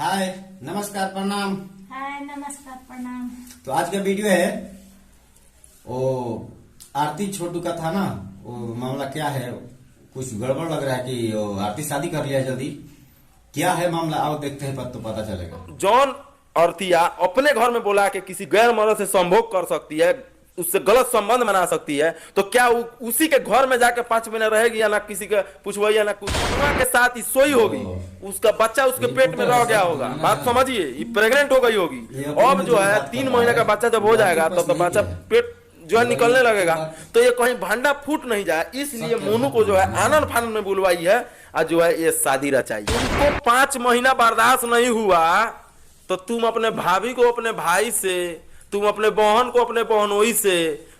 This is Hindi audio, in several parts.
हाय नमस्कार प्रणाम। हाय नमस्कार प्रणाम। तो आज का वीडियो है वो आरती छोटू का था ना, वो मामला क्या है, कुछ गड़बड़ लग रहा है कि वो आरती शादी कर लिया जल्दी। क्या है मामला, आओ देखते हैं तो पता चलेगा। जॉन औरतिया अपने घर में बोला कि किसी गैर मर्द से संभोग कर सकती है, उससे गलत संबंध बना सकती है, तो क्या उसी के घर में जाके 5 महीने रहेगी या ना किसी का पूछवाई या ना कुछ के साथ ही सोई होगी, उसका बच्चा उसके पेट में रह गया होगा। बात समझिए, ये प्रेग्नेंट हो गई होगी। अब जो है 3 महीने का बच्चा जब हो जाएगा तब तो बच्चा पेट जो है निकलने लगेगा, तो ये कहीं भांडा फूट नहीं जाए, इसलिए मोनू को जो है आनंद फानंद में बुलवाई है और जो है ये शादी रचाई। तुमको 5 महीना बर्दाश्त नहीं हुआ तो तुम अपने भाभी को अपने भाई से, तुम अपने बहन को अपने बहनोई से,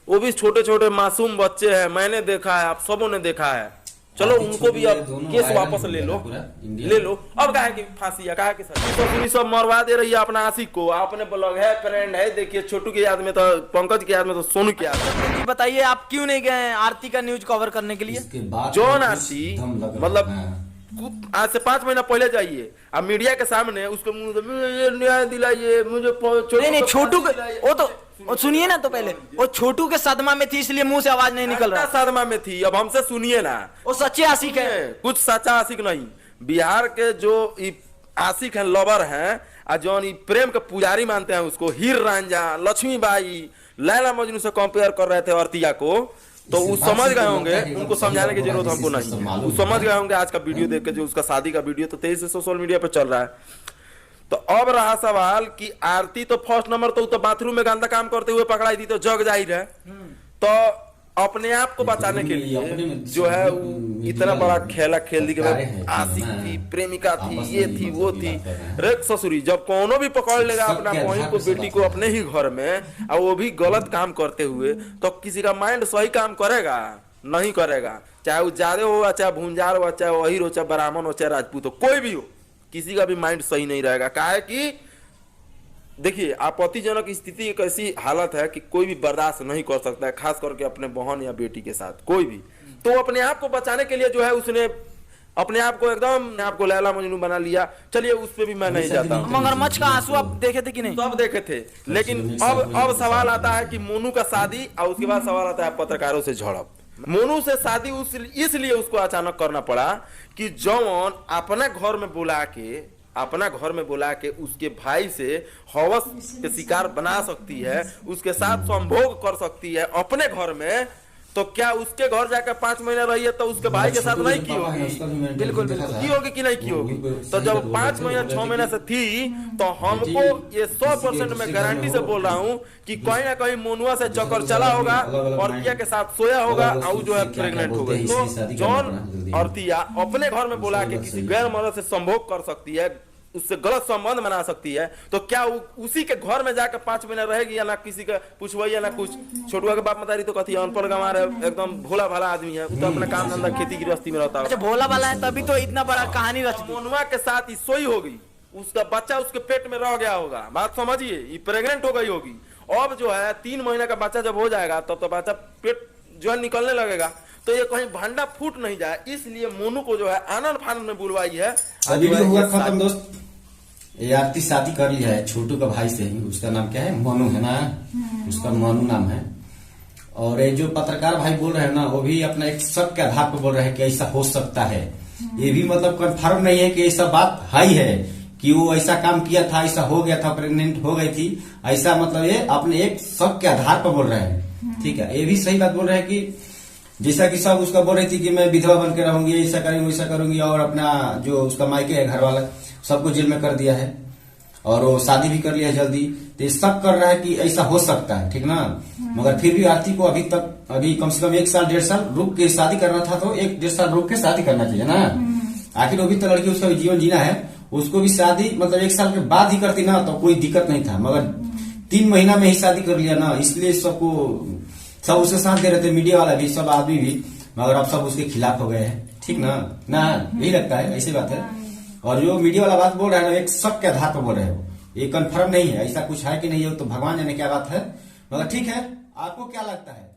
वो भी छोटे छोटे मासूम बच्चे हैं, मैंने देखा है, आप सबों ने देखा है। चलो उनको भी अब केस वापस ले लो। अब कहा कि फांसी है, कहा कि सर सब मरवा दे रही है अपना आशिक को। आपने ब्लॉग है, फ्रेंड है, देखिए छोटू की याद में तो, पंकज की याद में तो सोनू की याद में। बताइए आप क्यों नहीं गए आरती का न्यूज कवर करने के लिए? जॉन आरती मतलब आज से 5 महीना पहले जाइए, अब मीडिया के सामने उसको मुझे न्याय दिलाइए, मुझे नहीं छोटू वो तो सुनिए ना, तो पहले वो छोटू के सदमा में थी इसलिए मुंह से आवाज नहीं निकल रहा। सदमा में थी, अब हमसे सुनिए ना। वो सच्चे आशिक है, कुछ सच्चा आशिक नहीं। बिहार के जो आशिक हैं, लवर हैं, और जो प्रेम के पुजारी मानते हैं उसको, हीर रांझा, लक्ष्मीबाई, लैला मजनू से कंपेयर कर रहे थे औरतिया को, तो वो समझ गए होंगे, उनको समझाने की जरूरत हमको नहीं है। वो समझ गए होंगे आज का वीडियो देख के, जो उसका शादी का वीडियो तो तेजी से सोशल मीडिया पे चल रहा है। तो अब रहा सवाल कि आरती तो फर्स्ट नंबर तो बाथरूम में गंदा काम करते हुए पकड़ाई थी, तो जग जाहिर है। तो अपने आप को बचाने के लिए जो है इतना बड़ा खेला खेल दी कि आशिक थी, प्रेमिका थी, ये थी, वो थी। रेख ससुरी जब कोनो भी पकड़ लेगा अपना बहन को, बेटी को अपने ही घर में, और वो भी गलत काम करते हुए, तो किसी का माइंड सही काम करेगा? नहीं करेगा। चाहे वो जादे हो, चाहे भुंजार हो, चाहे वही हो, चाहे ब्राह्मण हो, चाहे राजपूत हो, कोई भी हो, किसी का भी माइंड सही नहीं रहेगा। काहे कि देखिए आपत्तिजनक स्थिति एक ऐसी हालत है कि कोई भी बर्दाश्त नहीं कर सकता है, खास करके अपने बहन या बेटी के साथ कोई भी। तो अपने आप को बचाने के लिए जो है उसने अपने आप को एकदम आपको लैला मजनू बना लिया। चलिए उस पे भी मैं नहीं जाता। मगरमच्छ का आंसू आप देखे थे कि नहीं? सब देखे थे, लेकिन अब सवाल आता है कि मोनू का शादी, और उसके बाद सवाल आता है पत्रकारों से झड़प। मोनू से शादी इसलिए उसको अचानक करना पड़ा कि जॉन अपना घर में बुला के उसके भाई से हवस के शिकार बना सकती है, उसके साथ संभोग कर सकती है अपने घर में, तो क्या उसके घर जाकर 5 महीने रही है तो उसके भाई के साथ नहीं की होगी? बिल्कुल की होगी कि नहीं की होगी? तो जब 5 महीना 6 महीने से थी, तो हमको ये 100% मैं गारंटी से बोल रहा हूँ कि कहीं ना कहीं मोनुआ से चक्कर चला होगा और किया के साथ सोया होगा, और जो है प्रेग्नेंट हो गई। तो जॉन औरतिया अपने घर में बोला कि किसी गैर मर्द से संभोग कर सकती है, उससे गलत संबंध बना सकती है, तो क्या उसी के घर में जाकर 5 महीने रहेगी या ना किसी का पूछवाई या ना कुछ? छोटुआ के बाप मतारी तो कथी अनपढ़ गंवार है, एकदम भोला भाला आदमी है, तो अपना काम धंधा खेती गृहस्थी में रहता है। अच्छा भोला भाला है तभी तो इतना बड़ा कहानी रच दी। मोनुआ के साथ ही सोई होगी, उसका बच्चा उसके पेट में रह गया होगा। बात समझिए, ये प्रेग्नेंट हो गई होगी। अब जो है 3 महीने का बच्चा जब हो जाएगा तब तो बच्चा पेट जो है निकलने लगेगा, तो ये कहीं भांडा फूट नहीं जाए, इसलिए मोनू को जो है आनंद फानंद में बुलवाई है। वीडियो हुआ खत्म दोस्त। ये आरती शादी कर लिया है छोटू का भाई से ही, उसका नाम क्या है, मनु है ना, उसका मनु नाम है। और ये जो पत्रकार भाई बोल रहे हैं ना, वो भी अपना एक शक के आधार पर बोल रहे हैं कि ऐसा हो सकता है। ये भी मतलब कंफर्म नहीं है कि ऐसा बात हाई है कि वो ऐसा काम किया था, ऐसा हो गया था, प्रेग्नेंट हो गई थी, ऐसा मतलब ये अपने एक शक के आधार पर बोल रहे हैं। ठीक है, ये भी सही बात बोल रहे हैं कि जैसा कि सब उसका बोल रही थी कि मैं विधवा बन के रहूंगी, ऐसा करूंगी, वैसा करूंगी, और अपना जो उसका मायके है घर वाला सबको जेल में कर दिया है, और वो शादी भी कर लिया है जल्दी। तो शक कर रहा है कि ऐसा हो सकता है, ठीक ना। मगर फिर भी आरती को अभी कम से कम 1 साल 1.5 साल रुक के शादी करना था, तो 1-1.5 साल रुक के शादी करना चाहिए ना। आखिर वो भी तो लड़की, उसका भी जीवन जीना है, उसको भी शादी मतलब 1 साल के बाद ही करती ना तो कोई दिक्कत नहीं था, मगर 3 महीना में ही शादी कर लिया ना, इसलिए सब उसके साथ दे रहे थे, मीडिया वाला भी, सब आदमी भी, मगर अब सब उसके खिलाफ हो गए हैं। ठीक ना यही लगता है, ऐसी बात है। और जो मीडिया वाला बात बोल रहा है ना, एक शक के आधार पर बोल रहे हो, ये कंफर्म नहीं है, ऐसा कुछ है कि नहीं है तो भगवान जाने क्या बात है, मगर ठीक है। आपको क्या लगता है?